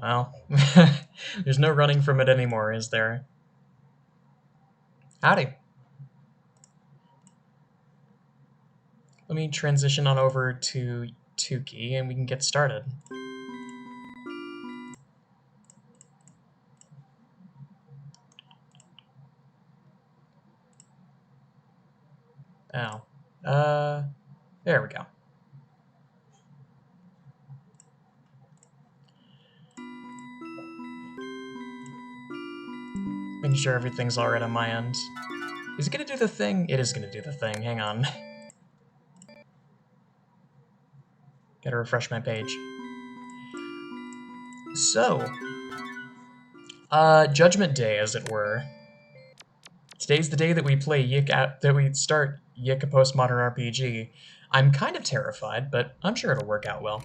Well, there's no running from it anymore, is there? Howdy. Let me transition on over to YIIKi and we can get started. Oh. There we go. Making sure everything's alright on my end. Is it gonna do the thing? It is gonna do the thing, hang on. Gotta refresh my page. So, Judgment Day, as it were. Today's the day that we play that we start YIIKi Postmodern RPG. I'm kind of terrified, but I'm sure it'll work out well.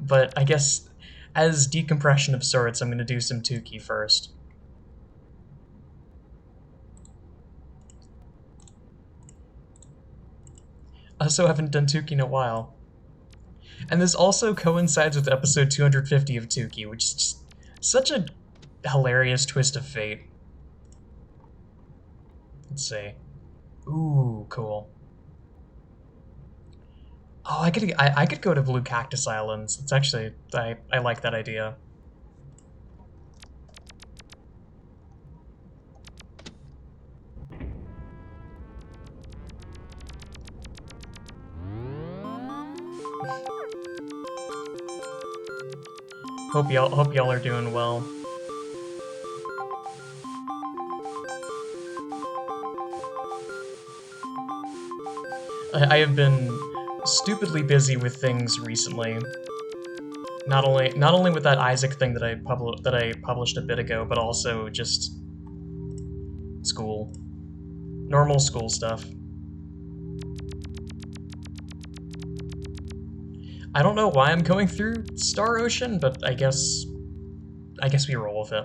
But I guess, as decompression of sorts, I'm gonna do some YIIKi first. I also haven't done YIIKi in a while. And this also coincides with episode 250 of YIIKi, which is just such a hilarious twist of fate. Let's see. Ooh, cool. Oh, I could go to Blue Cactus Islands. It's actually I like that idea. Hope y'all are doing well. I have been stupidly busy with things recently. Not only with that Isaac thing that I published a bit ago, but also just school. Normal school stuff. I don't know why I'm going through Star Ocean, but I guess we roll with it.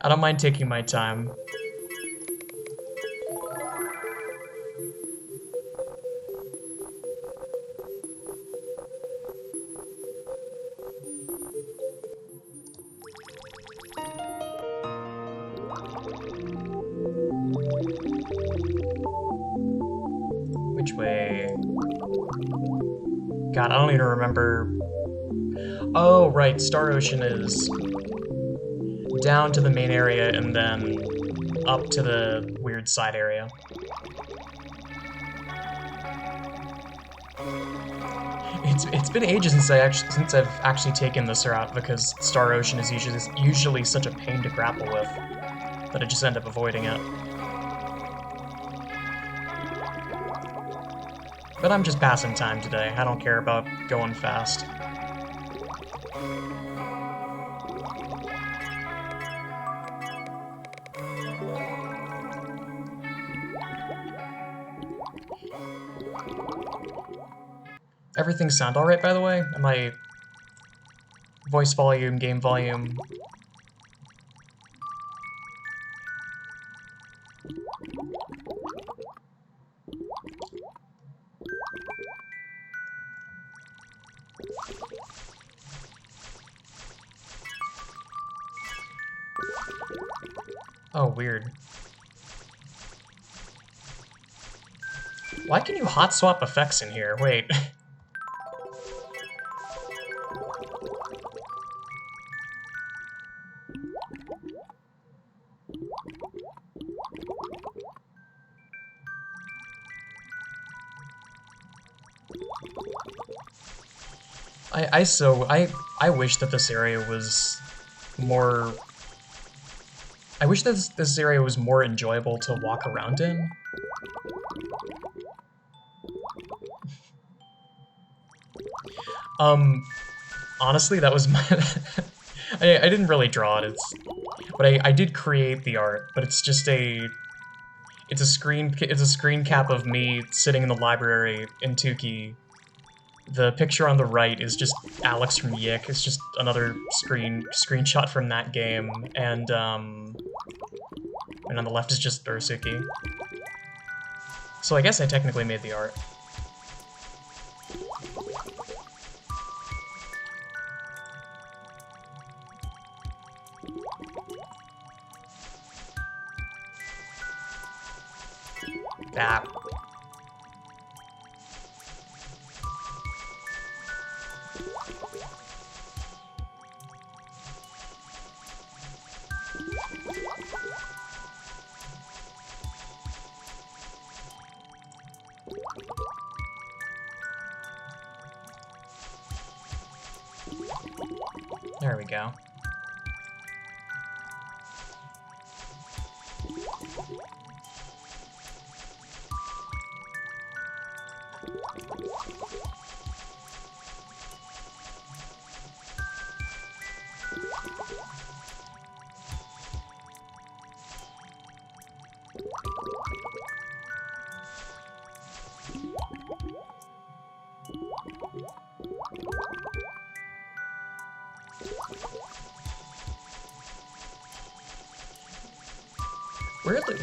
I don't mind taking my time. Which way? God, I don't even remember. Oh, right, Star Ocean is down to the main area and then up to the weird side area. It's been ages since I've actually taken this route because Star Ocean is usually such a pain to grapple with that I just end up avoiding it. But I'm just passing time today. I don't care about going fast. Everything sound alright, by the way? My voice volume, game volume. Oh, weird. Why can you hot swap effects in here? Wait. I wish that this area was more... I wish that this area was more enjoyable to walk around in. Honestly, that was my... I didn't really draw it, but I did create the art, but it's just it's a screen cap of me sitting in the library in YIIKi. The picture on the right is just Alex from YIIKi. It's just another screenshot from that game, and on the left is just Ursuki. So I guess I technically made the art. Ah. There we go.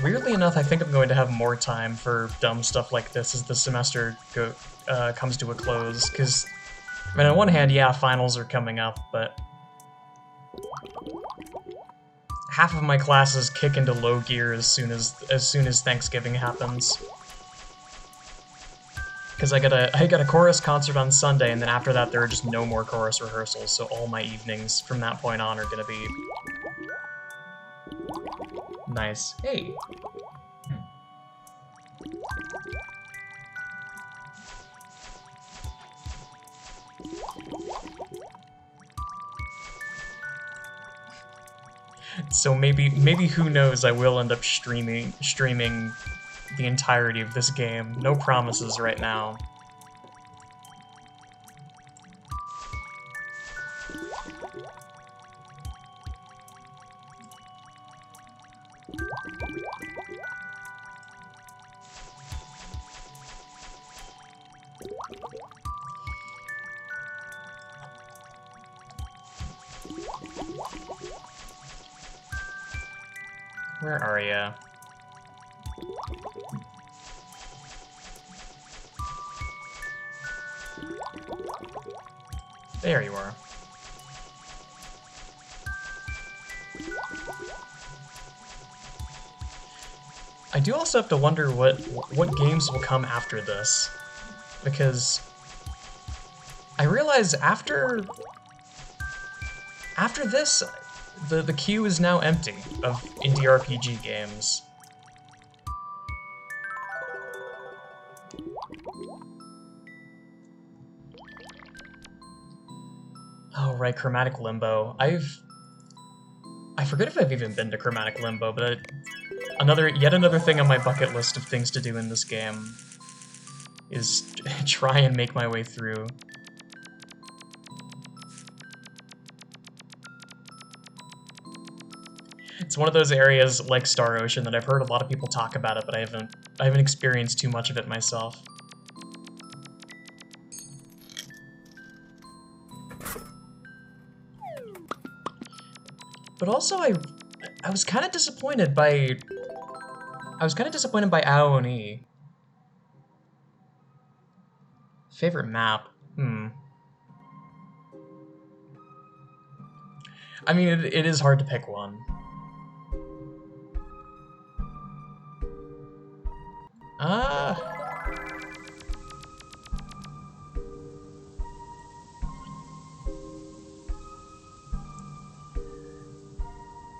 Weirdly enough, I think I'm going to have more time for dumb stuff like this as the semester comes to a close, because, I mean, on one hand, yeah, finals are coming up, but half of my classes kick into low gear as soon as Thanksgiving happens. Because I got a chorus concert on Sunday, and then after that there are just no more chorus rehearsals, so all my evenings from that point on are gonna be nice. Hey! So maybe who knows, I will end up streaming the entirety of this game. No promises right now. Where are ya? There you are. I do also have to wonder what games will come after this, because I realize after this, the queue is now empty of indie RPG games. Oh, right, Chromatic Limbo. I forget if I've even been to Chromatic Limbo, but yet another thing on my bucket list of things to do in this game is try and make my way through. It's one of those areas like Star Ocean that I've heard a lot of people talk about it, but I haven't experienced too much of it myself. But also I was kind of disappointed by Aoni. Favorite map? I mean, it is hard to pick one.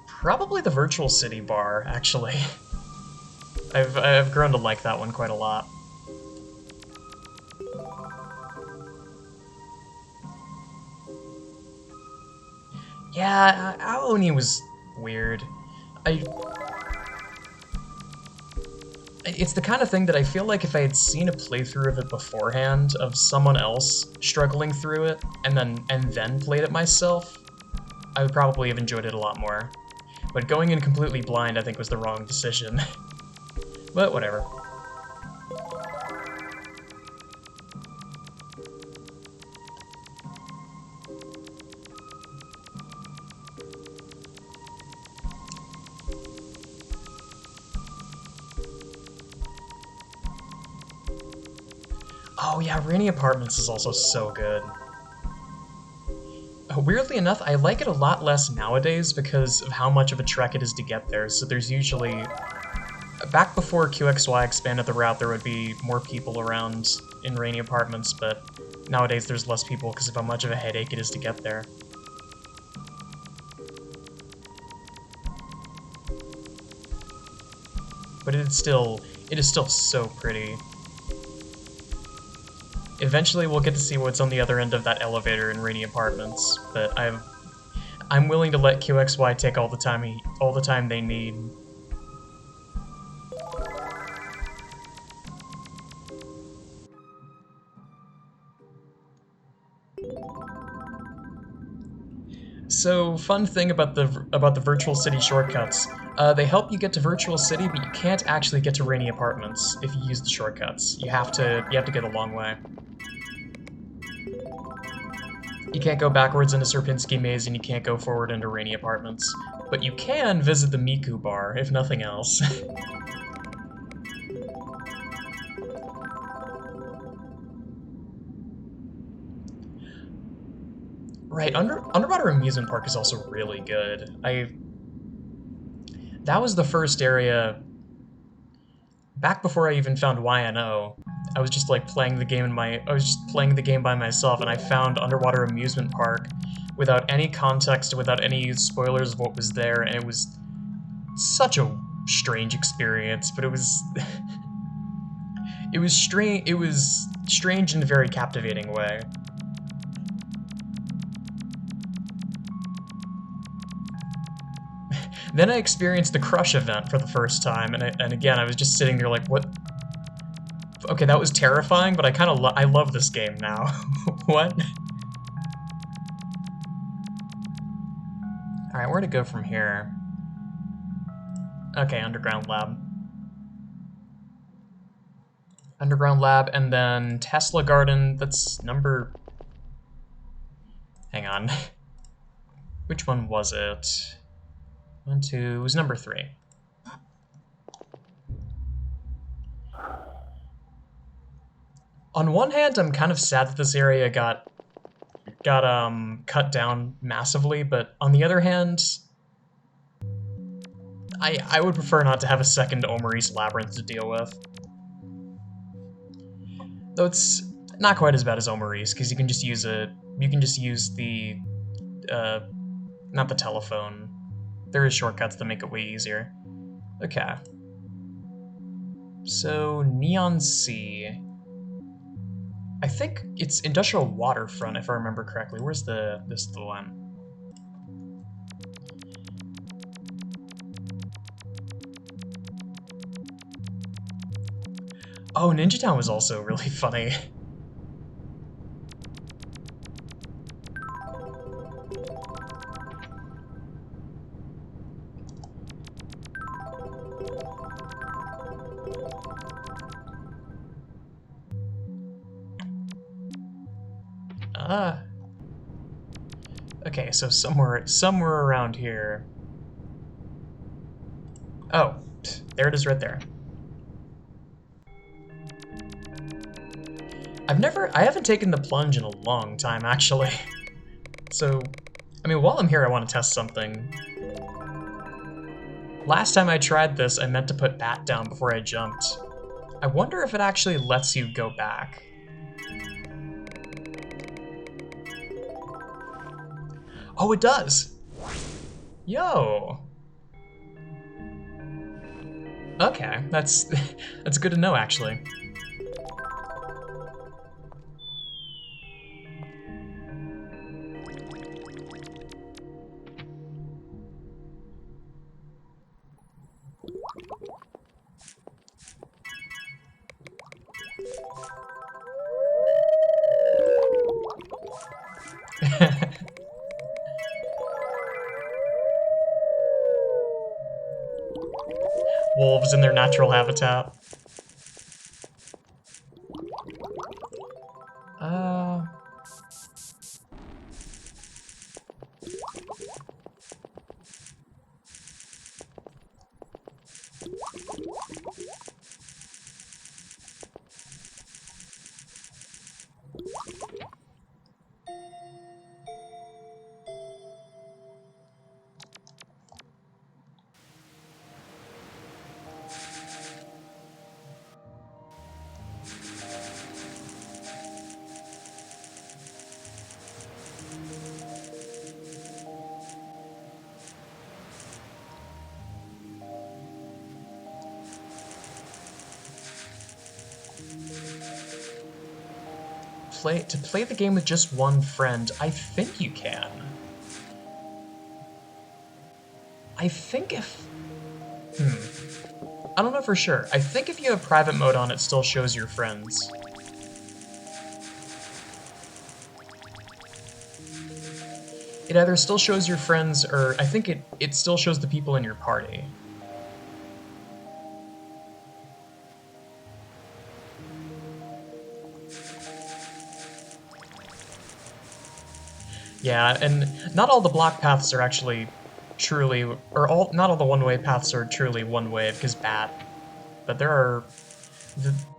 Probably the Virtual City bar, actually. I've grown to like that one quite a lot. Yeah, Aoni was weird. It's the kind of thing that I feel like if I had seen a playthrough of it beforehand, of someone else struggling through it, and then played it myself, I would probably have enjoyed it a lot more. But going in completely blind, I think, was the wrong decision. But whatever. Oh yeah, Rainy Apartments is also so good. Weirdly enough, I like it a lot less nowadays because of how much of a trek it is to get there, so there's usually... Back before QXY expanded the route, there would be more people around in Rainy Apartments, but nowadays there's less people because of how much of a headache it is to get there. But it is still so pretty. Eventually we'll get to see what's on the other end of that elevator in Rainy Apartments, but I'm willing to let QXY take all the time they need. So, fun thing about the Virtual City shortcuts. They help you get to Virtual City, but you can't actually get to Rainy Apartments if you use the shortcuts. You have to get a long way. You can't go backwards into Sierpinski Maze, and you can't go forward into Rainy Apartments. But you can visit the Miku bar, if nothing else. Right, Underwater Amusement Park is also really good. That was the first area... Back before I even found YNO, I was just like playing the game by myself, and I found Underwater Amusement Park without any context, without any spoilers of what was there, and it was such a strange experience, but it was it was strange in a very captivating way. Then I experienced the Crush event for the first time, and again, I was just sitting there like, what? Okay, that was terrifying, but I love this game now. What? Alright, where to go from here? Okay, Underground Lab. Underground Lab, and then Tesla Garden, that's number... Hang on. Which one was it? It was number 3. On one hand, I'm kind of sad that this area got cut down massively, but on the other hand, I would prefer not to have a second Omori's Labyrinth to deal with. Though it's not quite as bad as Omori's, because you can just use the not the telephone. There is shortcuts that make it way easier. Okay. So, Neon Sea. I think it's Industrial Waterfront, if I remember correctly. Where's the one? Oh, Ninja Town was also really funny. Okay, so somewhere around here. Oh, there it is right there. I haven't taken the plunge in a long time, actually. So, I mean, while I'm here, I want to test something. Last time I tried this, I meant to put Bat down before I jumped. I wonder if it actually lets you go back. Oh, it does! Yo! Okay, that's good to know, actually. Wolves in their natural habitat. To play the game with just one friend, I think you can. I think if... I don't know for sure. I think if you have private mode on, it still shows your friends. It either still shows your friends, or I think it still shows the people in your party. Yeah, and not all the block paths are actually truly, or not all the one-way paths are truly one-way because bad. But there are,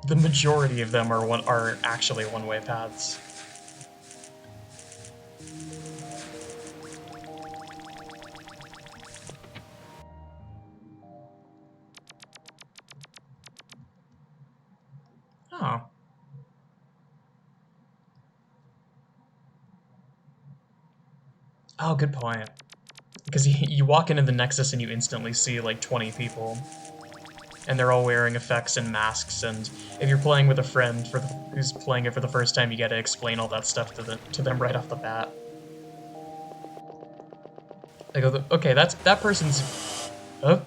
the majority of them are actually one-way paths. Oh. Oh, good point. Because you walk into the Nexus and you instantly see like 20 people. And they're all wearing effects and masks, and if you're playing with a friend who's playing it for the first time, you gotta explain all that stuff to them right off the bat. They go, okay, that person's... Oh.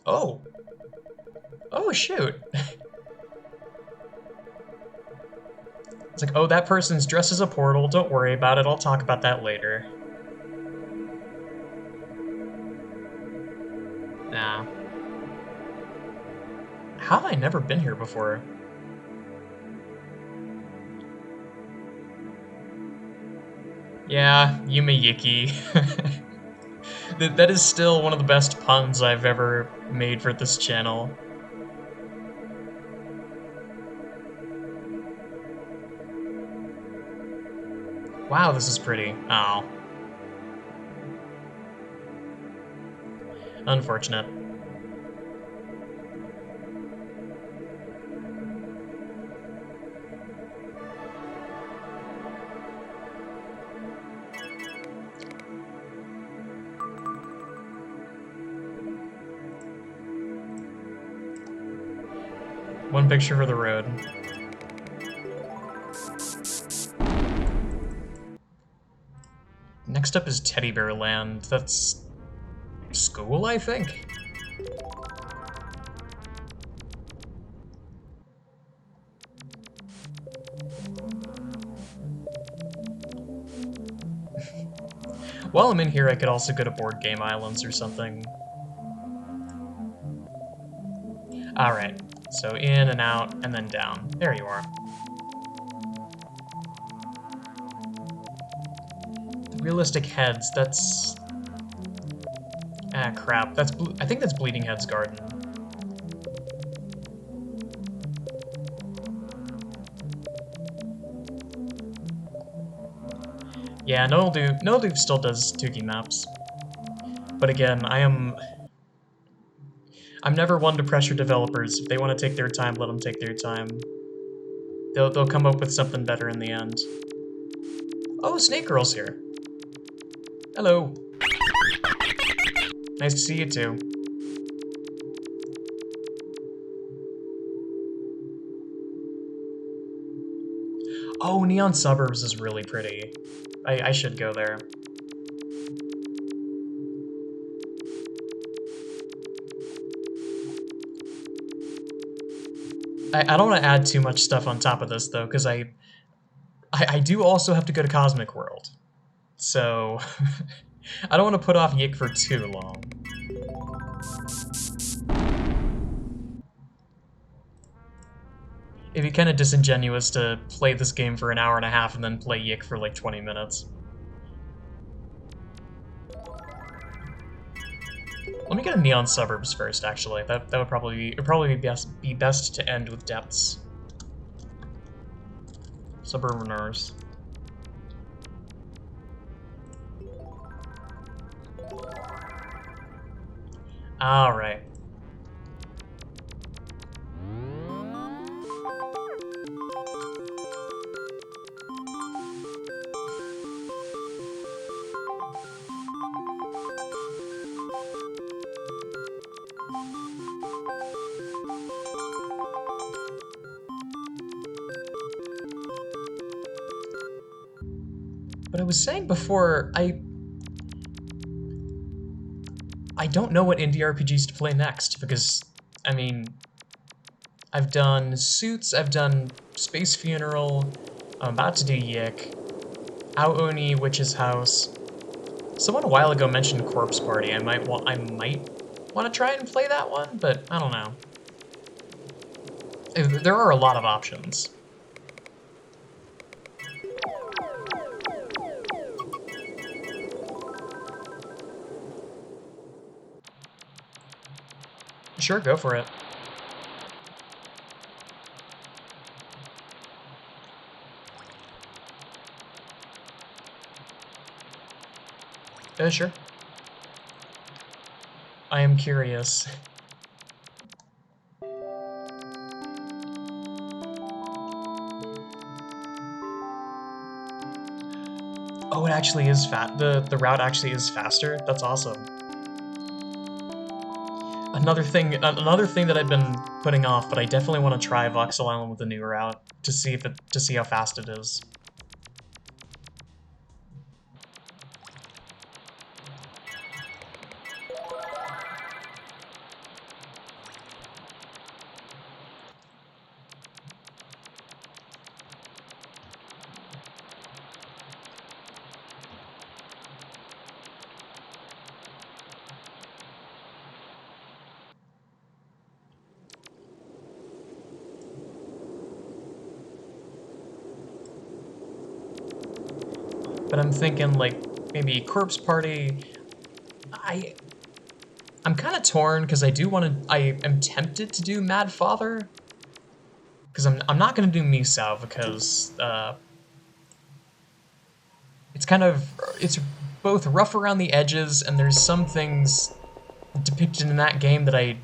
Oh. Oh, shoot. It's like, oh, that person's dressed as a portal, don't worry about it, I'll talk about that later. Nah. How have I never been here before? Yeah, Yume YIIKi. That is still one of the best puns I've ever made for this channel. Wow, this is pretty. Oh. Unfortunate. One picture for the road. Next up is Teddy Bear Land. That's... school, I think? While I'm in here, I could also go to Board Game Islands or something. Alright, so in and out, and then down. There you are. The realistic heads, that's... ah, crap. I think that's Bleeding Head's garden. Yeah, Noodle still does 2D maps. But again, I'm never one to pressure developers. If they want to take their time, let them take their time. They'll come up with something better in the end. Oh, Snake Girl's here. Hello. Nice to see you too. Oh, Neon Suburbs is really pretty. I should go there. I don't want to add too much stuff on top of this, though, because I do also have to go to Cosmic World. So, I don't want to put off YIIKi for too long. It'd be kind of disingenuous to play this game for an hour and a half and then play YIIKi for like 20 minutes. Let me get a Neon Suburbs first, actually. That would probably be best to end with Depths. Suburbaners. Alright. But I was saying before, I don't know what indie RPGs to play next, because, I mean, I've done Suits, I've done Space Funeral, I'm about to do YIIKi, Aoni, Witch's House. Someone a while ago mentioned Corpse Party. I might want to try and play that one, but I don't know. There are a lot of options. Sure, go for it. Sure. I am curious. Oh, it actually is the route actually is faster. That's awesome. Another thing that I've been putting off, but I definitely want to try Voxel Island with the new route to see how fast it is. But I'm thinking, like, maybe Corpse Party. I'm kind of torn, because I am tempted to do Mad Father. Because I'm not going to do Misao, because, it's both rough around the edges, and there's some things depicted in that game that I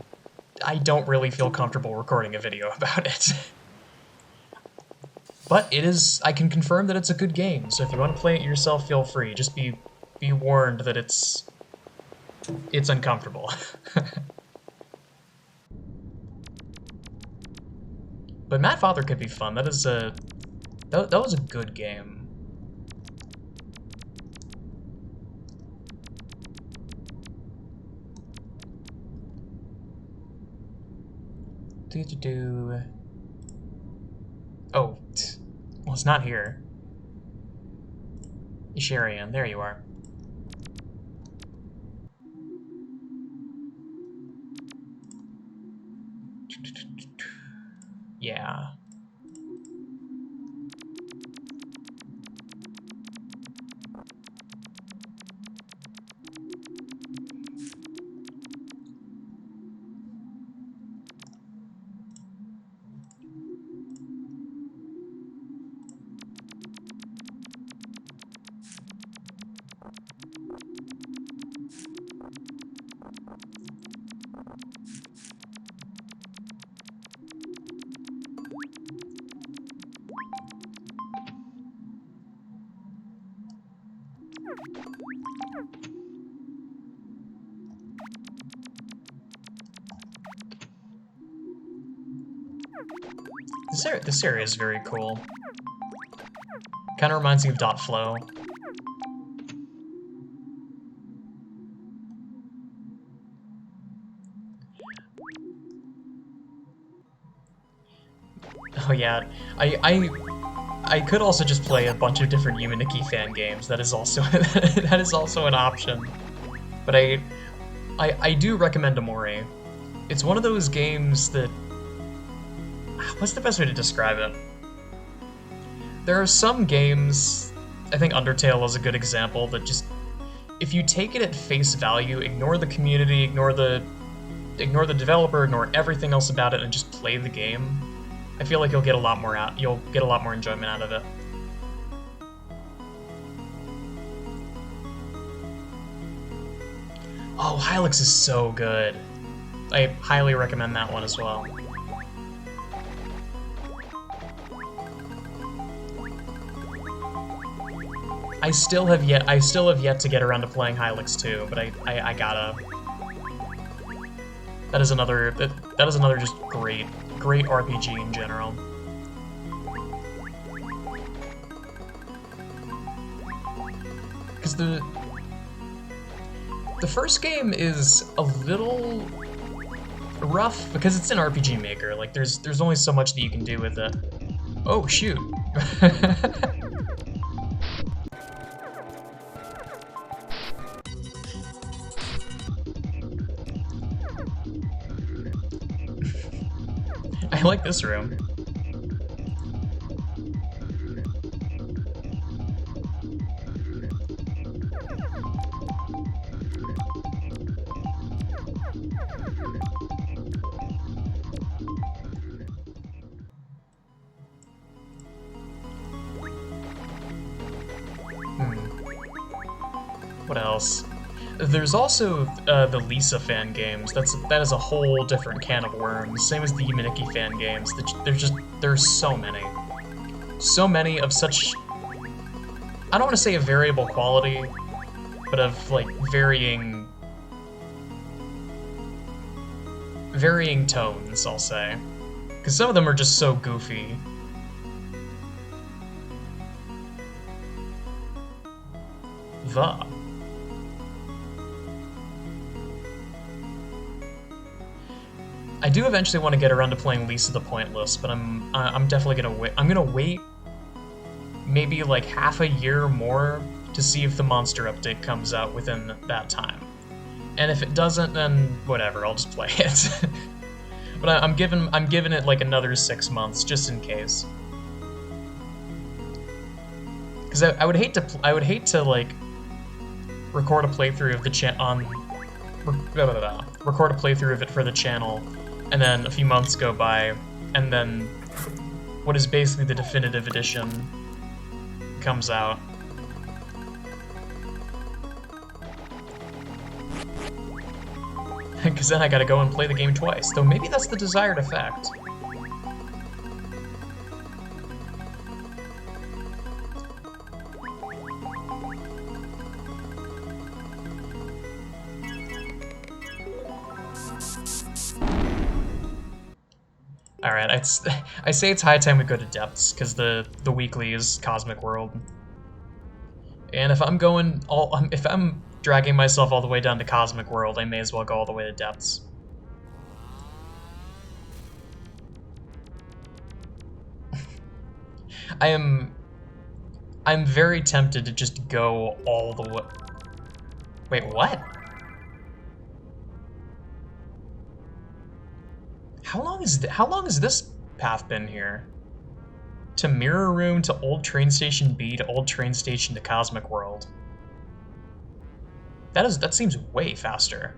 don't really feel comfortable recording a video about it. But I can confirm that it's a good game, so if you want to play it yourself, feel free. Just be warned that it's uncomfortable. But Mad Father could be fun. That was a good game. Oh, well, it's not here. Isharian, there you are. Yeah. This area is very cool. Kind of reminds me of Dot Flow. Oh yeah, I could also just play a bunch of different YIIKi fan games. That is also that is also an option. But I do recommend Amore. It's one of those games that, what's the best way to describe it? There are some games, I think Undertale is a good example, that just, if you take it at face value, ignore the community, ignore the developer, ignore everything else about it, and just play the game, I feel like you'll get a lot more enjoyment out of it. Oh, Hylix is so good. I highly recommend that one as well. I still have yet to get around to playing Hylix 2, but I gotta. That is another just great RPG in general. Because the first game is a little rough because it's an RPG Maker. Like there's only so much that you can do with it. Oh shoot. I like this room. What else? There's also the Lisa fan games. That is a whole different can of worms. Same as the YIIKi fan games. There's so many of such. I don't want to say a variable quality, but of like varying tones. I'll say, because some of them are just so goofy. I do eventually want to get around to playing Lisa the Pointless, but I'm definitely gonna wait. I'm gonna wait maybe like half a year more to see if the monster update comes out within that time. And if it doesn't, then whatever, I'll just play it. But I'm giving it like another 6 months just in case. Because I would hate to like record a playthrough of the record a playthrough of it for the channel, and then a few months go by, and then what is basically the definitive edition comes out. Because then I gotta go and play the game twice, though maybe that's the desired effect. Alright, I say it's high time we go to depths, because the weekly is Cosmic World. And if I'm dragging myself all the way down to Cosmic World, I may as well go all the way to depths. I'm very tempted to just go all the way. Wait, what? How long has this path been here? To Mirror Room, to Old Train Station B, to Old Train Station to Cosmic World. That seems way faster.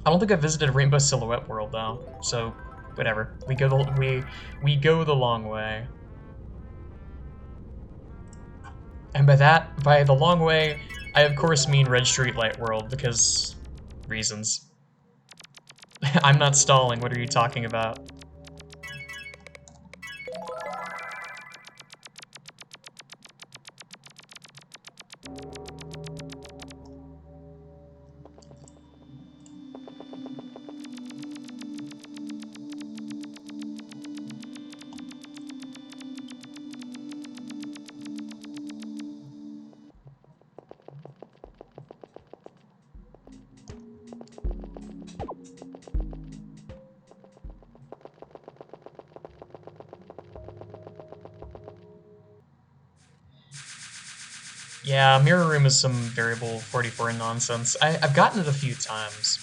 I don't think I visited Rainbow Silhouette World though, so whatever. We go the long way. And by the long way, I of course mean Red Street Light World, because reasons. I'm not stalling, what are you talking about? Yeah, Mirror Room is some variable 44 nonsense. I've gotten it a few times.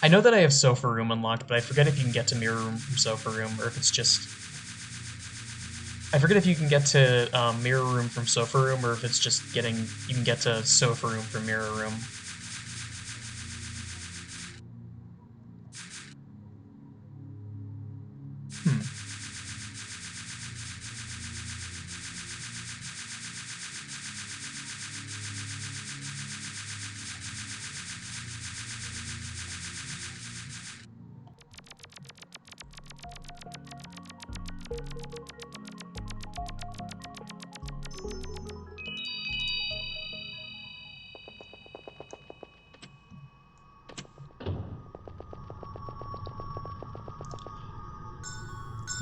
I know that I have Sofa Room unlocked, but I forget if you can get to Mirror Room from Sofa Room, or if it's just... I forget if you can get to Mirror Room from Sofa Room, or if it's just you can get to Sofa Room from Mirror Room.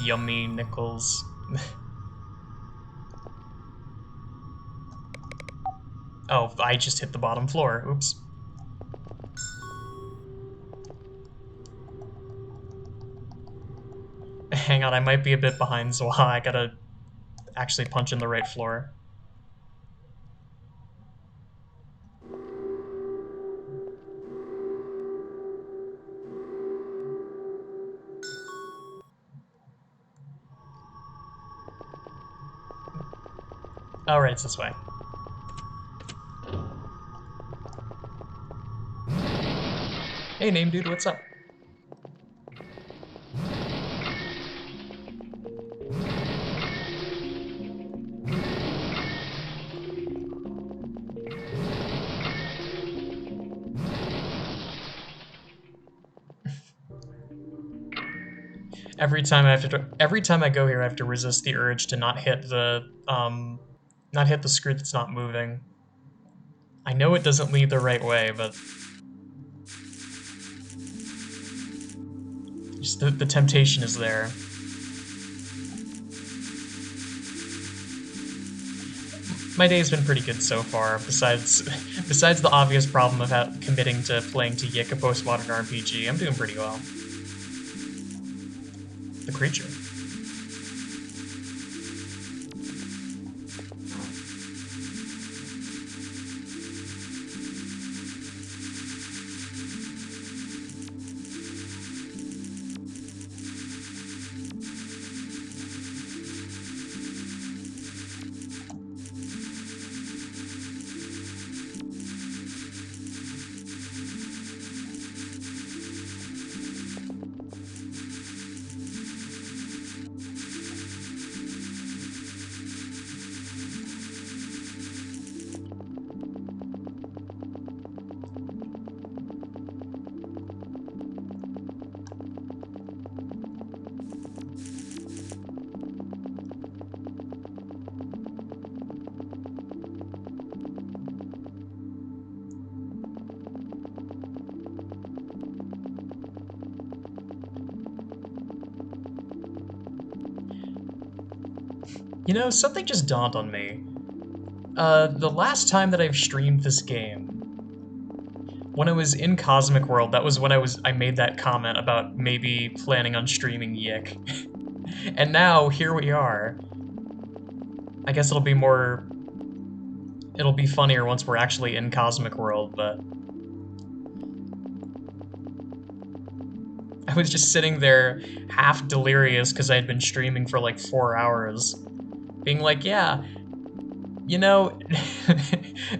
Yummy nickels. Oh, I just hit the bottom floor. Oops. Hang on, I might be a bit behind, so I gotta actually punch in the right floor. Alright, it's this way. Hey, name dude, what's up? Every time I go here, I have to resist the urge to not hit the screw that's not moving. I know it doesn't lead the right way, but just the temptation is there. My day's been pretty good so far, besides the obvious problem of committing to playing to YIIKi postmodern RPG. I'm doing pretty well. The creature. You know, something just dawned on me. The last time that I've streamed this game, when I was in Cosmic World, that was when I made that comment about maybe planning on streaming YIIKi. And now, here we are. I guess it'll be funnier once we're actually in Cosmic World, but I was just sitting there half delirious because I had been streaming for like 4 hours, being like, yeah, you know,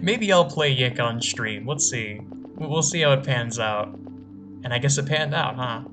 maybe I'll play YIIKi on stream. Let's see. We'll see how it pans out. And I guess it panned out, huh?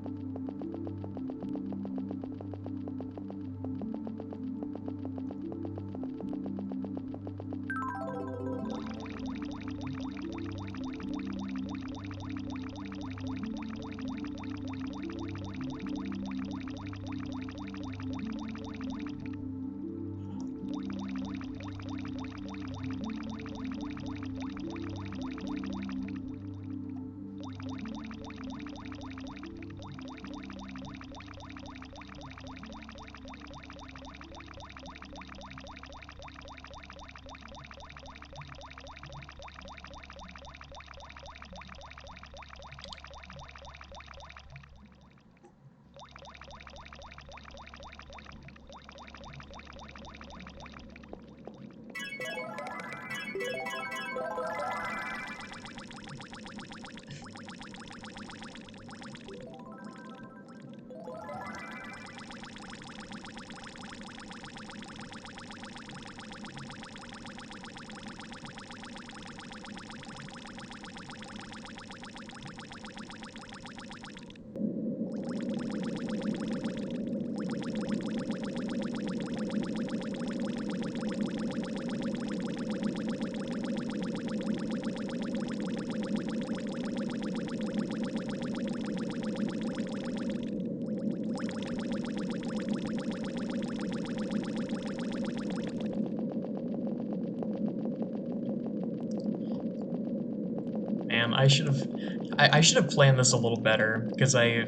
Man, I should have planned this a little better, because I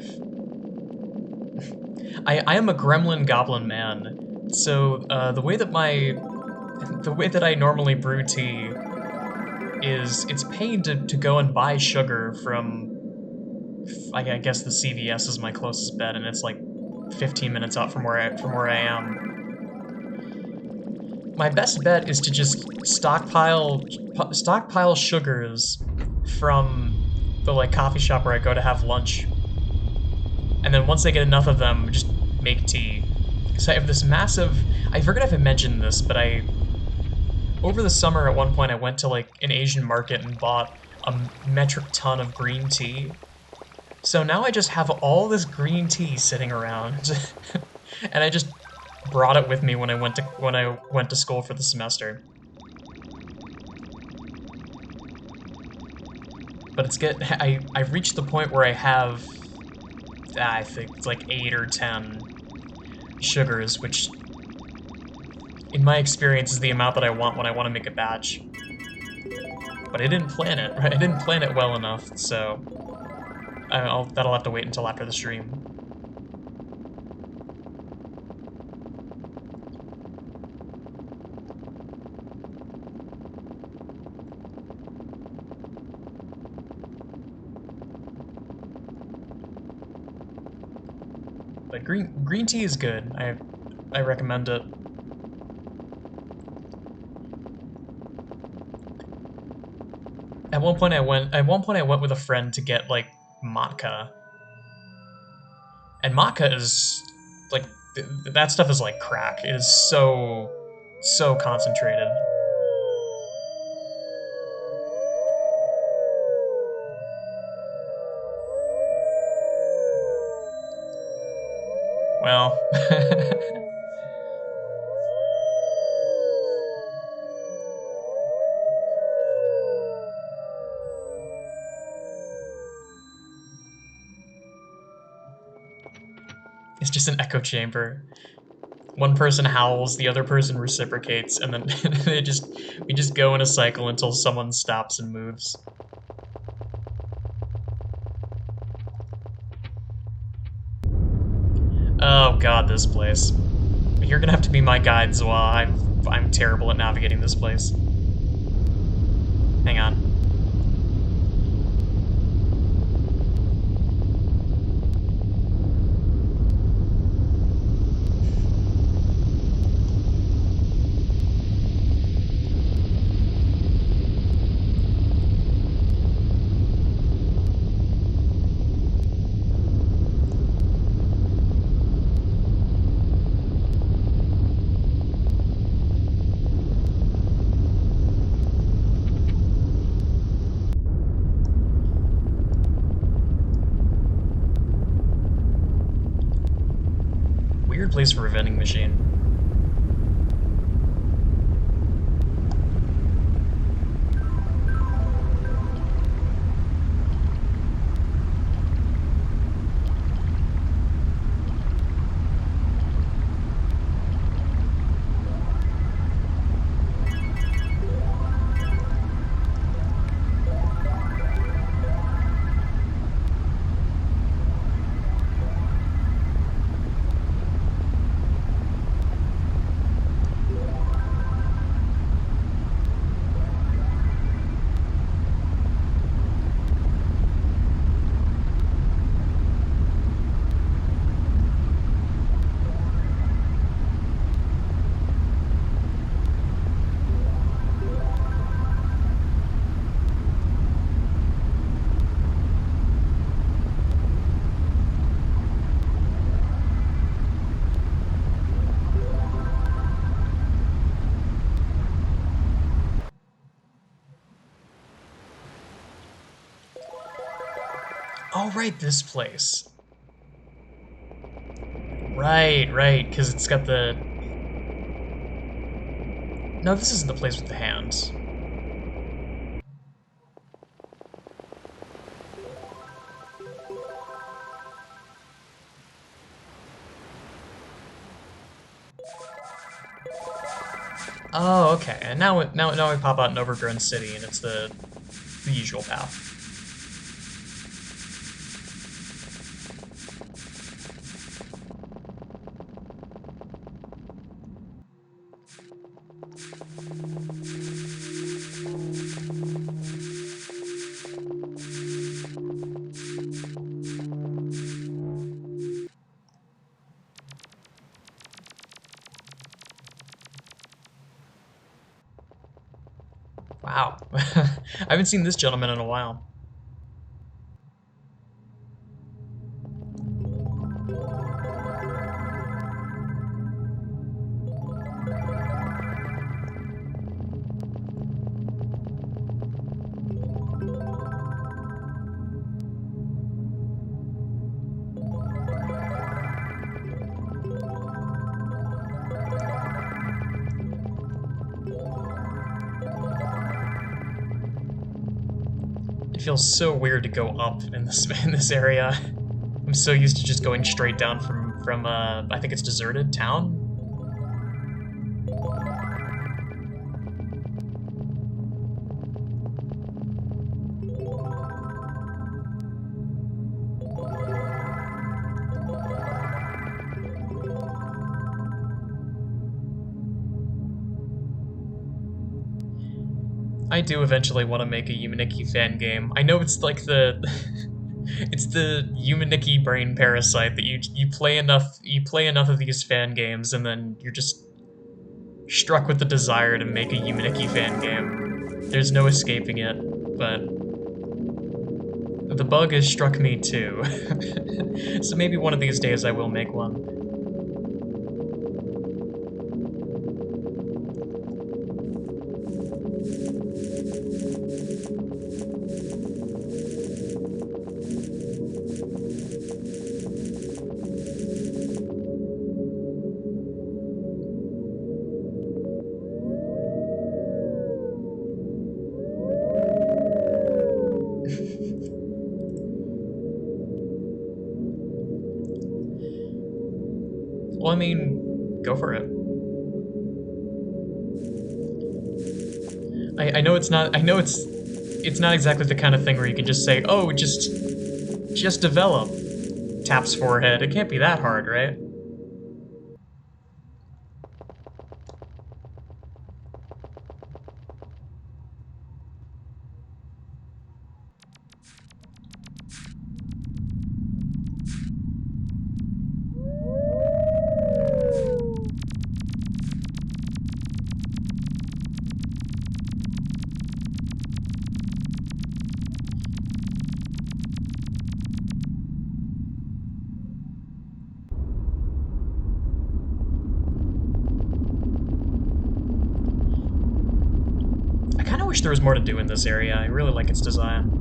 am a gremlin goblin man, so the way that I normally brew tea is it's paying to go and buy sugar from, I guess the CVS is my closest bet, and it's like 15 minutes out from where I am. My best bet is to just stockpile sugars from the like coffee shop where I go to have lunch, and then once I get enough of them, just make tea. Because I have this massive. I forget if I mentioned this, but over the summer at one point I went to like an Asian market and bought a metric ton of green tea. So now I just have all this green tea sitting around, and I just brought it with me when I went to school for the semester. But it's good. I've reached the point where I have, I think it's like 8 or 10 sugars, which in my experience is the amount that I want when I want to make a batch. But I didn't plan it, right? I didn't plan it well enough, so that'll have to wait until after the stream. But green tea is good. I recommend it. At one point I went with a friend to get like matka. And matka is like that stuff is like crack. It is so concentrated. Well, it's just an echo chamber. One person howls, the other person reciprocates, and then we just go in a cycle until someone stops and moves. Oh god, this place. You're gonna have to be my guide, Zwa. I'm terrible at navigating this place. Hang on. Weird place for a vending machine. Oh, right, this place. Right, because it's got the... No, this isn't the place with the hands. Oh, okay. And now we pop out in Overgrown City, and it's the usual path. Wow. I haven't seen this gentleman in a while. It feels so weird to go up in this area. I'm so used to just going straight down from I think it's deserted town. I do eventually want to make a YIIKi fan game. I know it's like the it's the YIIKi brain parasite that you play enough of these fan games and then you're just struck with the desire to make a YIIKi fan game. There's no escaping it, but the bug has struck me too. So maybe one of these days I will make one. Well, I mean, go for it. I know it's not. I know it's not exactly the kind of thing where you can just say, "Oh, just develop." Taps forehead. It can't be that hard, right? I kind of wish there was more to do in this area. I really like its design.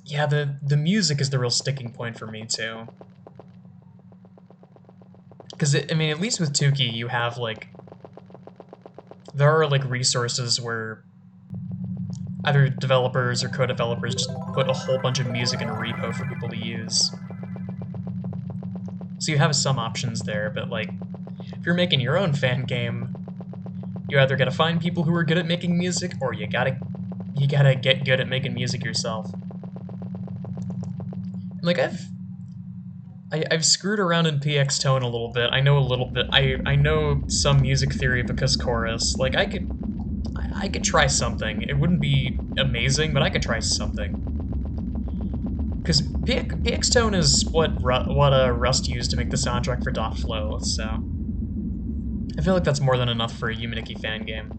Yeah, the music is the real sticking point for me too. Because I mean, at least with YIIKi, you have like there are like resources where either developers or co-developers just put a whole bunch of music in a repo for people to use. So you have some options there, but like if you're making your own fan game, you either gotta find people who are good at making music, or you gotta get good at making music yourself. Like I've screwed around in PX Tone a little bit. I know a little bit. I know some music theory because chorus. Like I could try something. It wouldn't be amazing, but I could try something. Because PX Tone is what Rust used to make the soundtrack for Dot Flow. So I feel like that's more than enough for a YIIKi fan game.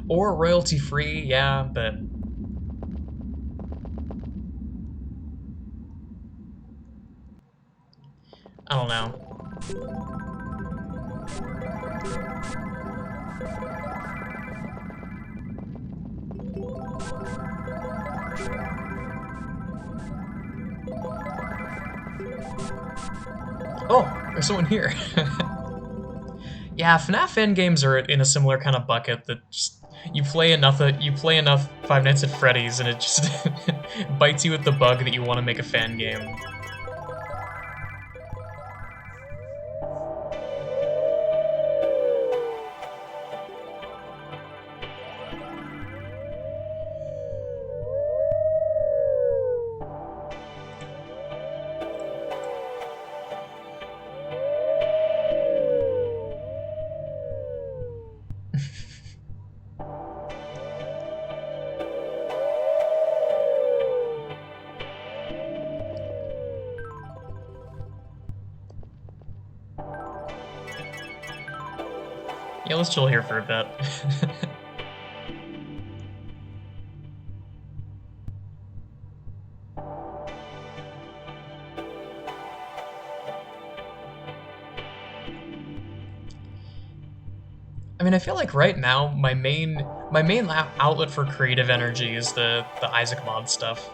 Or royalty free, yeah, but I don't know. Oh, there's someone here. Yeah, FNAF fan games are in a similar kind of bucket that just you play enough Five Nights at Freddy's and it just bites you with the bug that you want to make a fan game. Yeah, let's chill here for a bit. I mean, I feel like right now my main outlet for creative energy is the YIIKi mod stuff.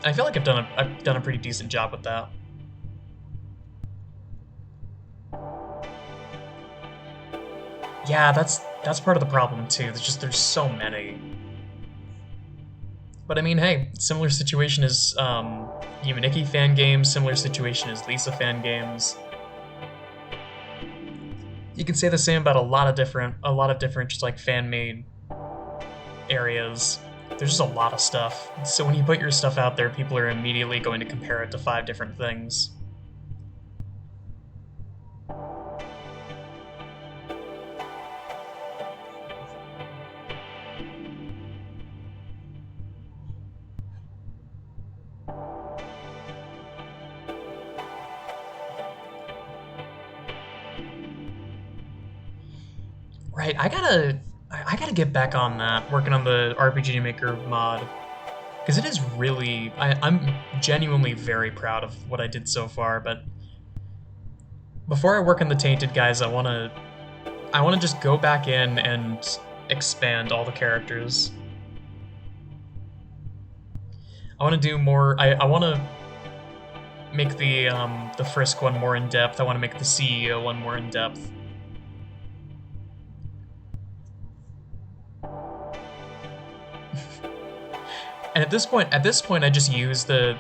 I feel like I've done a pretty decent job with that. Yeah, that's part of the problem too. There's so many. But I mean, hey, similar situation as YIIKi fan games, similar situation as Lisa fan games. You can say the same about a lot of different just like fan made areas. There's just a lot of stuff. So when you put your stuff out there, people are immediately going to compare it to 5 different things. Right, I gotta get back on that, working on the RPG Maker mod. Because it is really I'm genuinely very proud of what I did so far, but before I work on the Tainted guys, I wanna just go back in and expand all the characters. I wanna do more I wanna make the Frisk one more in depth. I wanna make the CEO one more in depth. And at this point, I just use the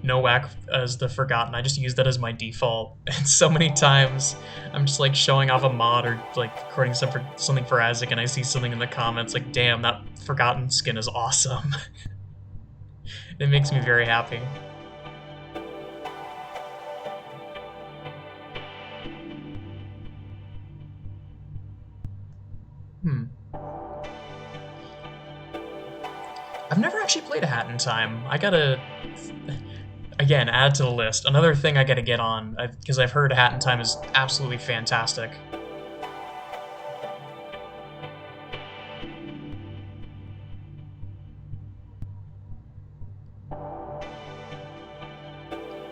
Nowak as the Forgotten. I just use that as my default. And so many times, I'm just like showing off a mod or like recording something for YIIKi, and I see something in the comments like, "Damn, that Forgotten skin is awesome." It makes me very happy. Hmm. I've never actually played a Hat in Time. I gotta again add to the list. Another thing I gotta get on because I've heard Hat in Time is absolutely fantastic.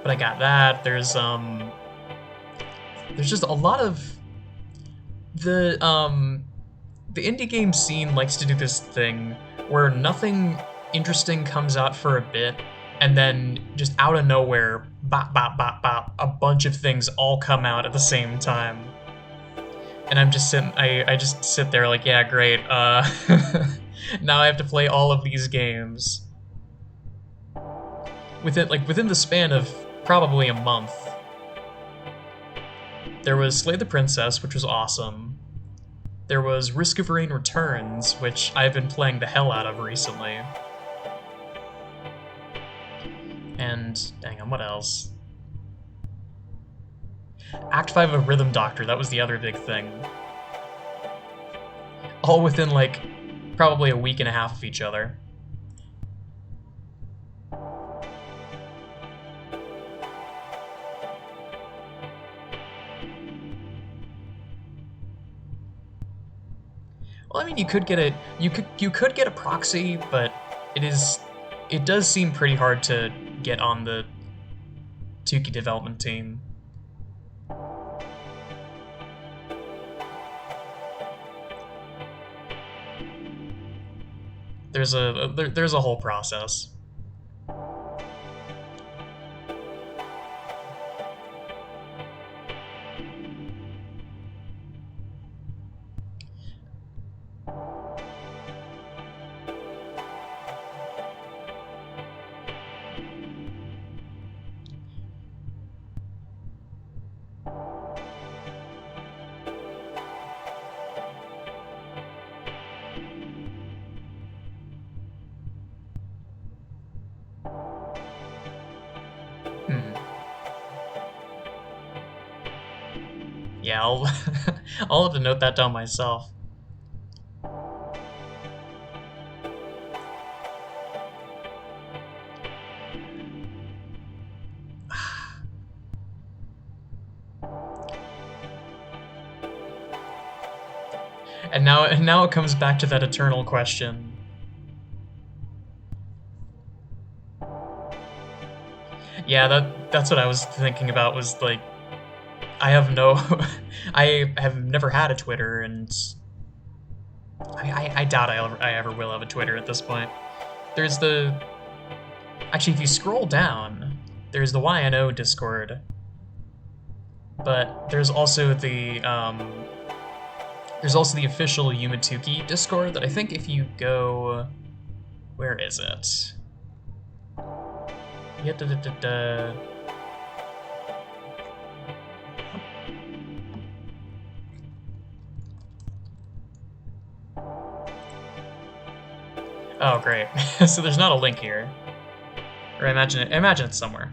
But I got that. There's just a lot of the indie game scene likes to do this thing where nothing interesting comes out for a bit, and then just out of nowhere, bop bop bop bop, a bunch of things all come out at the same time. And I just sit there like, yeah, great. Now I have to play all of these games within the span of probably a month. There was Slay the Princess, which was awesome. There was Risk of Rain Returns, which I've been playing the hell out of recently. And, dang on, what else? Act 5 of Rhythm Doctor, that was the other big thing. All within, like, probably a week and a half of each other. Well, I mean, you could get a proxy, but it does seem pretty hard to get on the YIIKi development team. There's a whole process. Hmm. Yeah, I'll I'll have to note that down myself. And now it comes back to that eternal question. Yeah, that's what I was thinking about, was like, I have no I have never had a Twitter, and I doubt I ever will have a Twitter at this point. There's the Actually, if you scroll down, there's the YNO Discord, but there's also the official YIIKi Discord that I think if you go, where is it? Yeah, Oh, great. So there's not a link here. Or I imagine it's somewhere.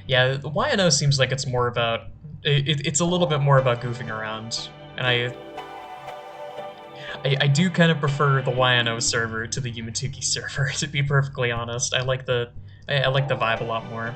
Yeah, the YNO seems like it's more about it's a little bit more about goofing around, and I do kind of prefer the YNO server to the YIIKi server, to be perfectly honest. I like the vibe a lot more.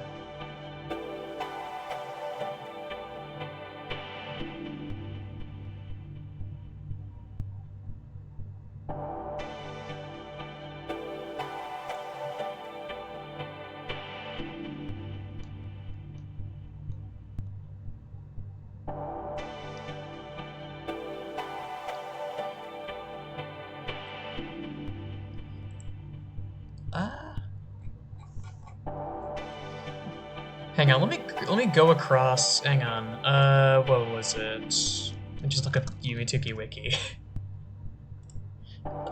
Hang on, let me go across. Hang on. What was it? Let me just look up YIIKi wiki.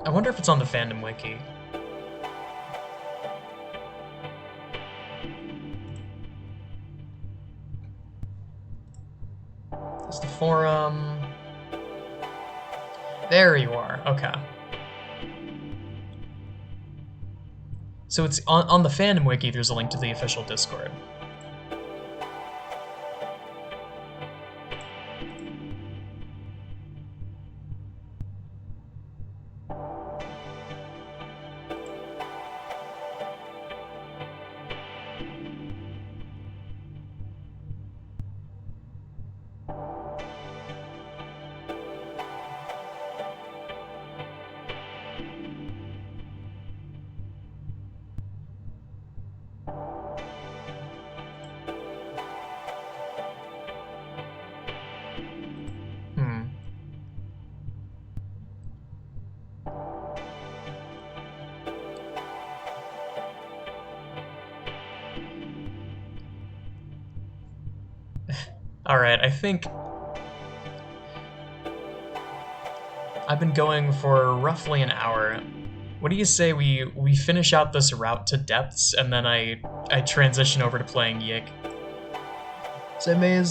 I wonder if it's on the fandom wiki. That's the forum. There you are. Okay. So it's on the fandom wiki. There's a link to the official Discord. Alright, I think I've been going for roughly an hour. What do you say we finish out this route to depths, and then I transition over to playing YIIK? So I mean,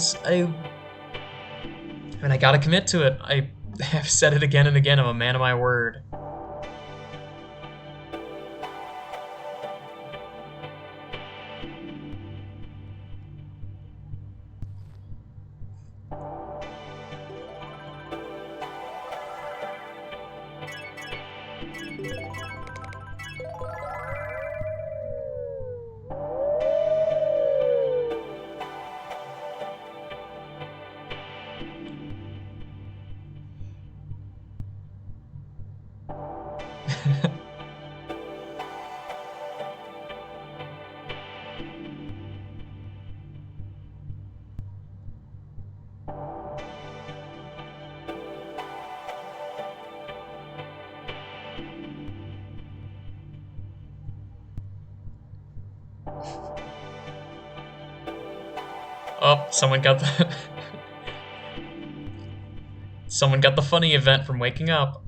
I gotta commit to it. I have said it again and again, I'm a man of my word. Oh, someone got the someone got the funny event from waking up.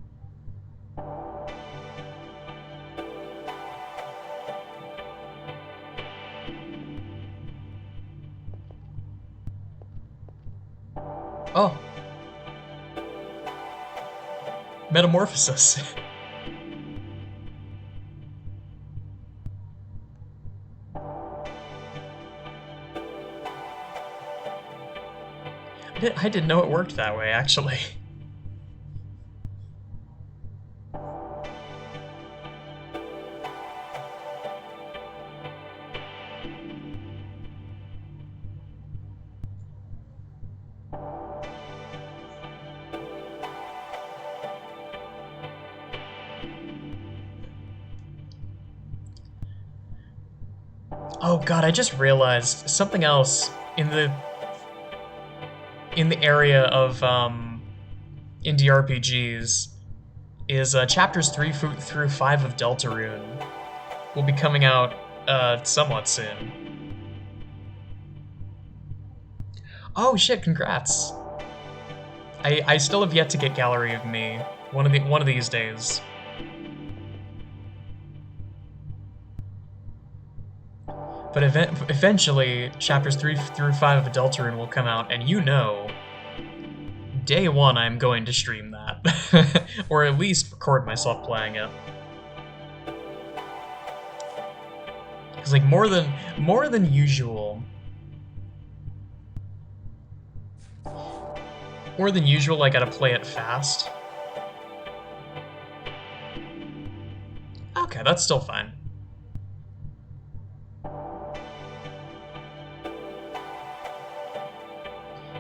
Oh. Metamorphosis. I didn't know it worked that way, actually. Oh god, I just realized something else in the area of indie RPGs is chapters 3 through 5 of Deltarune will be coming out somewhat soon. Oh shit, congrats. I still have yet to get Gallery of Me. One of these days. But eventually, chapters 3 through 5 of Deltarune will come out, and you know, day one I'm going to stream that. Or at least record myself playing it. Because like more than usual. More than usual, I gotta play it fast. Okay, that's still fine.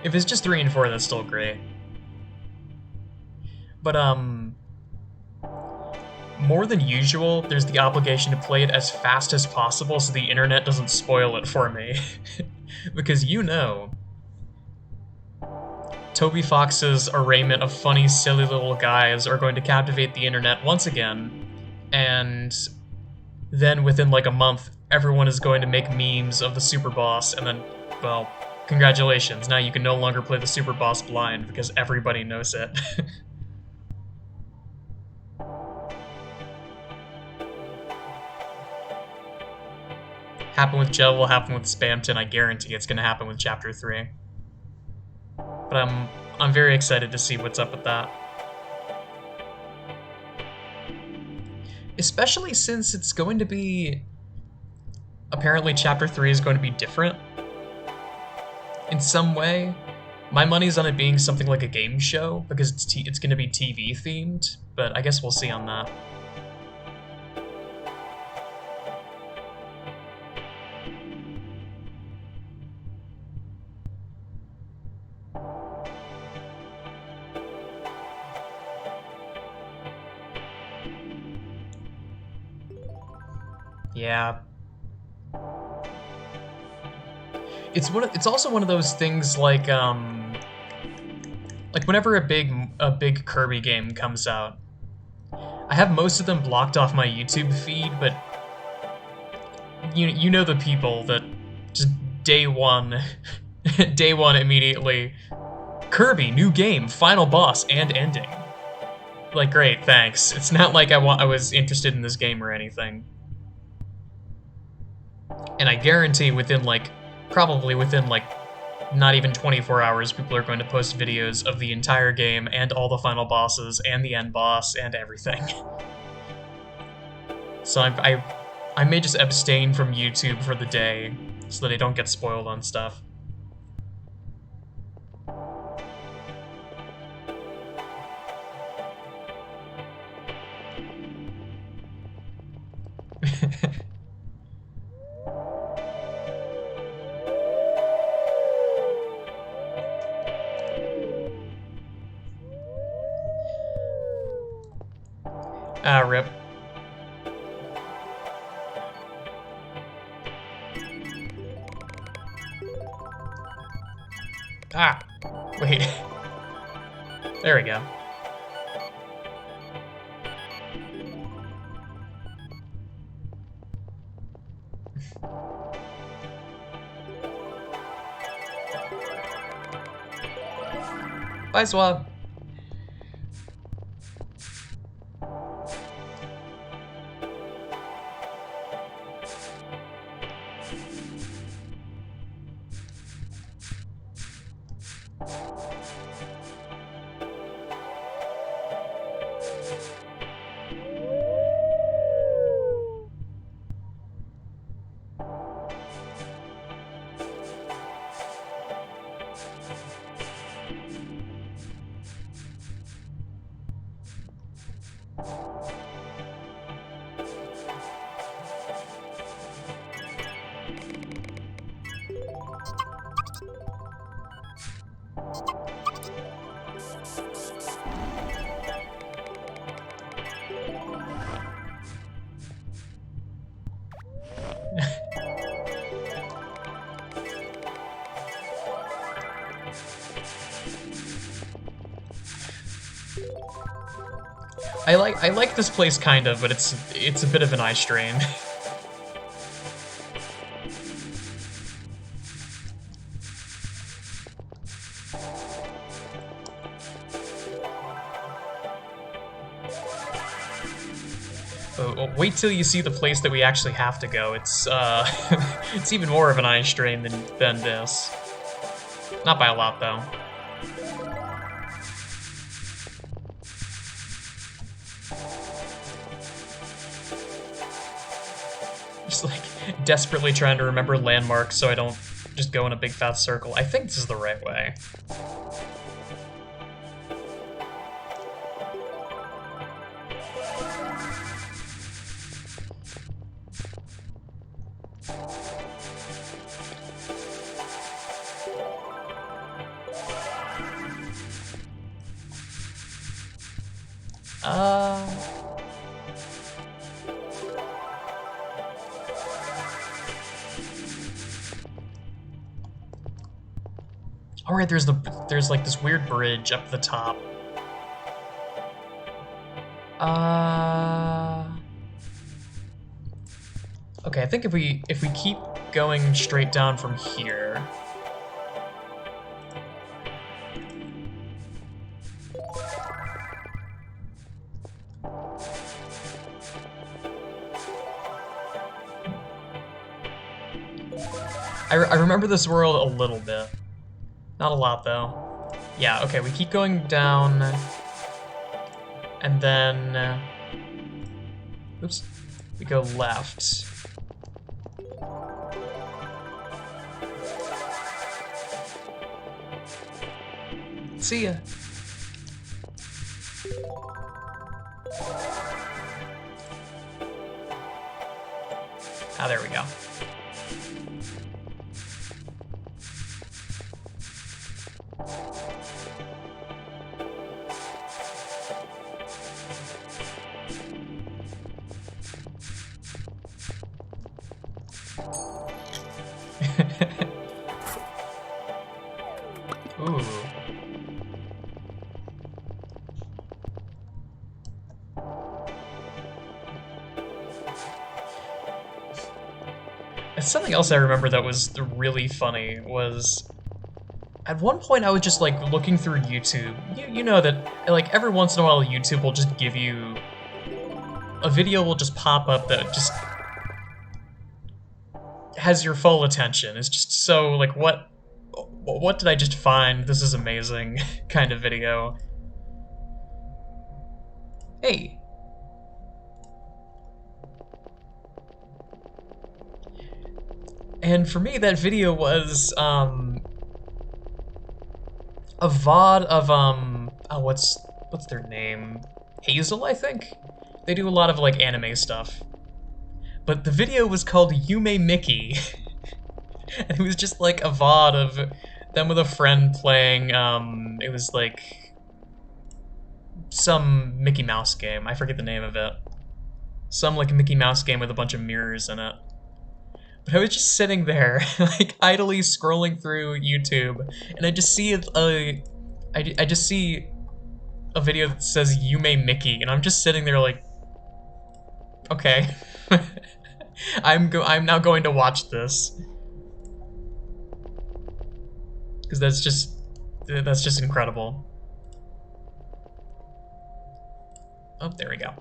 If it's just 3 and 4, that's still great. But, more than usual, there's the obligation to play it as fast as possible so the internet doesn't spoil it for me. Because you know, Toby Fox's arraignment of funny, silly little guys are going to captivate the internet once again, and then within like a month, everyone is going to make memes of the super boss, and then, well, congratulations, now you can no longer play the super boss blind because everybody knows it. Happen with Gel will happen with Spamton, I guarantee it's gonna happen with Chapter 3. But I'm very excited to see what's up with that. Especially since it's going to be... Apparently Chapter 3 is going to be different. In some way. My money's on it being something like a game show, because it's going to be TV themed, but I guess we'll see on that. Yeah. It's also one of those things like whenever a big Kirby game comes out, I have most of them blocked off my YouTube feed, but you know the people that just day one immediately, Kirby new game, final boss and ending. Like, great, thanks. It's not like I was interested in this game or anything. And I guarantee probably within not even 24 hours, people are going to post videos of the entire game and all the final bosses and the end boss and everything. So I may just abstain from YouTube for the day so that I don't get spoiled on stuff. Ah, rip. Ah, wait. There we go. Bye, Swab. I like this place kind of, but it's a bit of an eye strain. Oh, wait till you see the place that we actually have to go. It's it's even more of an eye strain than this. Not by a lot though. Just like desperately trying to remember landmarks so I don't just go in a big fat circle. I think this is the right way. Alright, there's like this weird bridge up the top. Okay, I think if we keep going straight down from here. I remember this world a little bit. Not a lot, though. Yeah, okay, we keep going down. And then... oops. We go left. See ya. Ah, there we go. Ooh. Something else I remember that was really funny was at one point I was just like looking through YouTube. You know that like every once in a while YouTube will just give you a video will just pop up that just has your full attention. It's just so like what did I just find? This is amazing kind of video. Hey. And for me, that video was, a VOD of, oh, what's their name? Hazel, I think? They do a lot of, like, anime stuff. But the video was called YIIKi. And it was just, like, a VOD of them with a friend playing, it was, like, some Mickey Mouse game. I forget the name of it. Some, like, Mickey Mouse game with a bunch of mirrors in it. But I was just sitting there, like, idly scrolling through YouTube, and I just see I just see a video that says YIIKi, and I'm just sitting there like, okay. I'm now going to watch this. Because that's just incredible. Oh, there we go.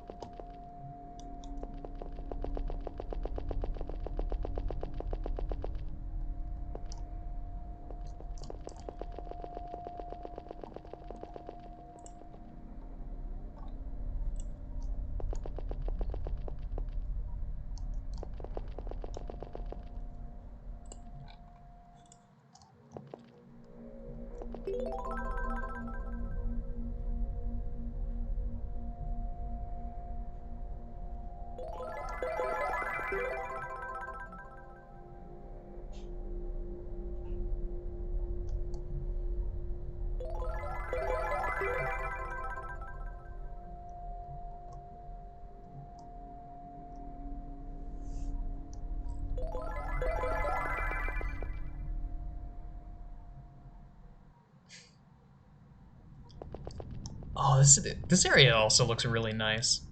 Oh, this area also looks really nice.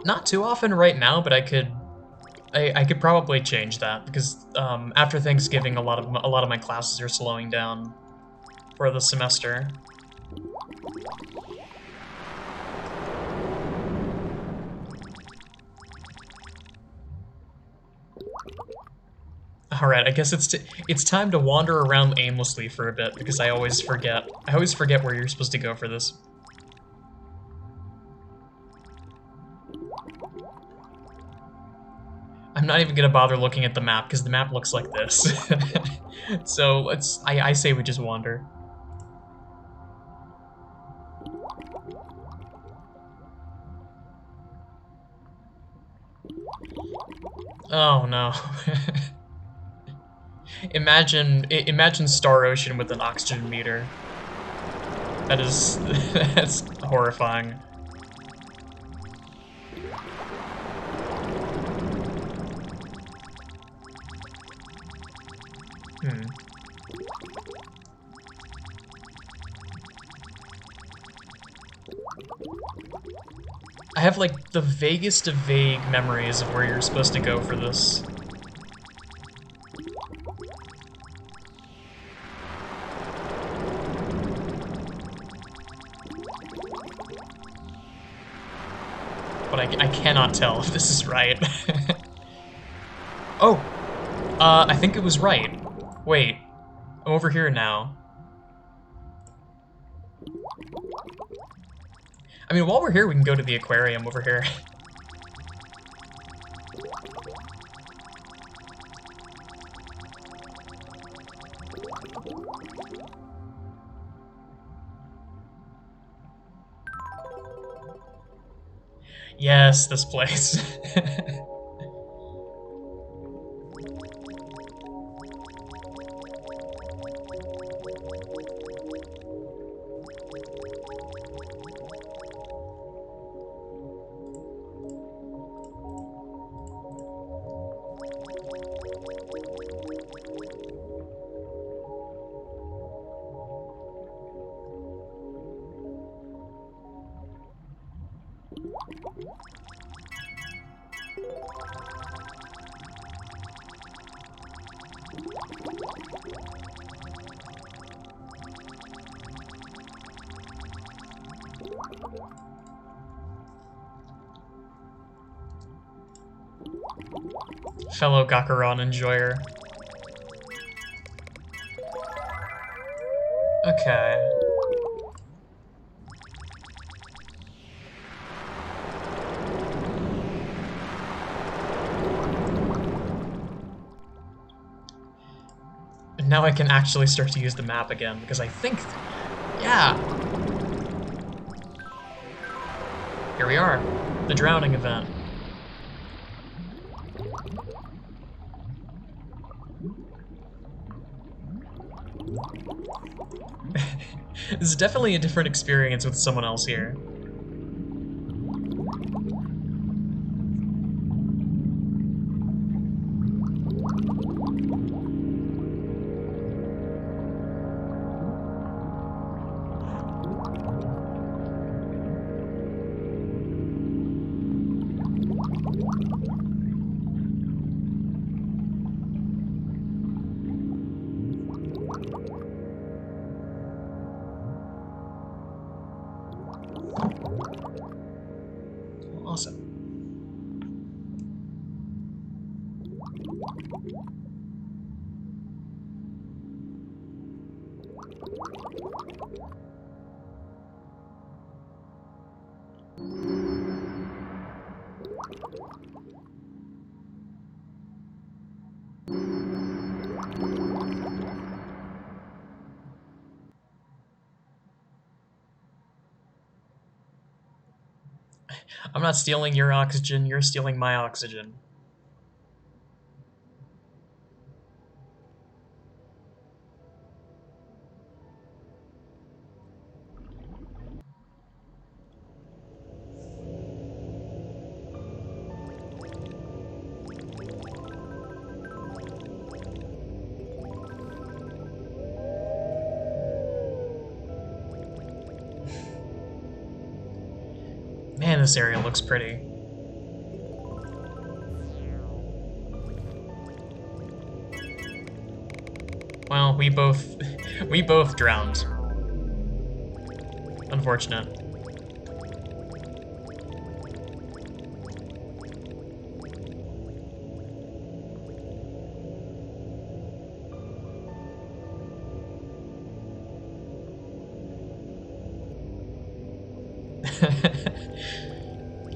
Not too often right now, but I could probably change that because after Thanksgiving, a lot of my classes are slowing down for the semester. All right, I guess it's time to wander around aimlessly for a bit because I always forget. I always forget where you're supposed to go for this. I'm not even gonna bother looking at the map because the map looks like this. So I say we just wander. Oh no. Imagine Star Ocean with an oxygen meter. That's horrifying. Hmm. I have like the vaguest of vague memories of where you're supposed to go for this. But I cannot tell if this is right. Oh, I think it was right. Wait, I'm over here now. I mean, while we're here, we can go to the aquarium over here. Yes, this place. Fellow Gakaron enjoyer. Okay. And now I can actually start to use the map again, because I think... Yeah! Here we are. The drowning event. This is definitely a different experience with someone else here. Awesome. I'm not stealing your oxygen, you're stealing my oxygen. And this area looks pretty. Well, we both drowned. Unfortunate.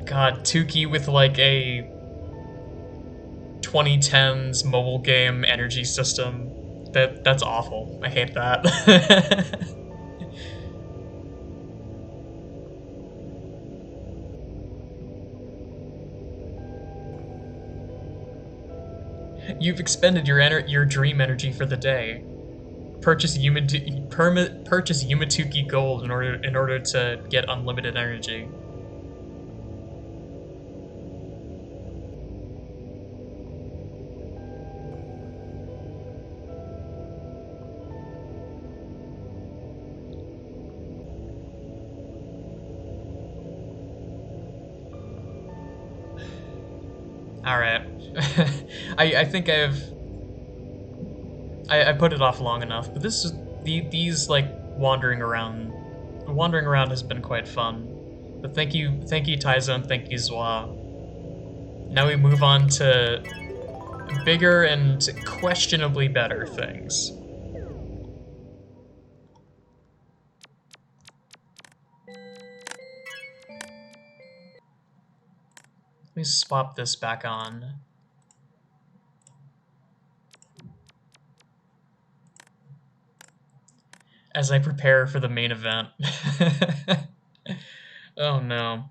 God, YIIKi with like a 2010s mobile game energy system. That's awful. I hate that. You've expended your dream energy for the day. Purchase YIIKi Gold in order to get unlimited energy. Alright. I think I put it off long enough, but this is these like wandering around has been quite fun. But thank you Taizo, and thank you Zwa. Now we move on to bigger and questionably better things. Let me swap this back on. As I prepare for the main event. Oh no.